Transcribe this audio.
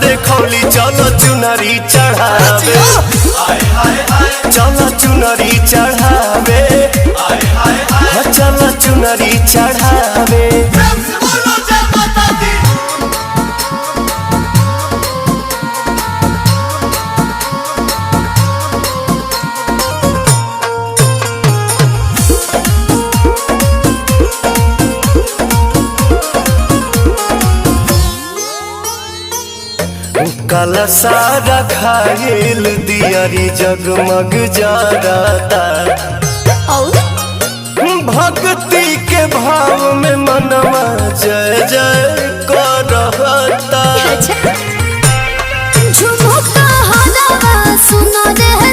देखौली चलो चुनरी चढ़ावे चलो चुनरी चढ़ावे चलो चुनरी चढ़ावे। काला सारा खाइल दियारी जगमग जाता भक्ति के भाव में मनवा जय जय करता। झुमुका हलवा सुनो रे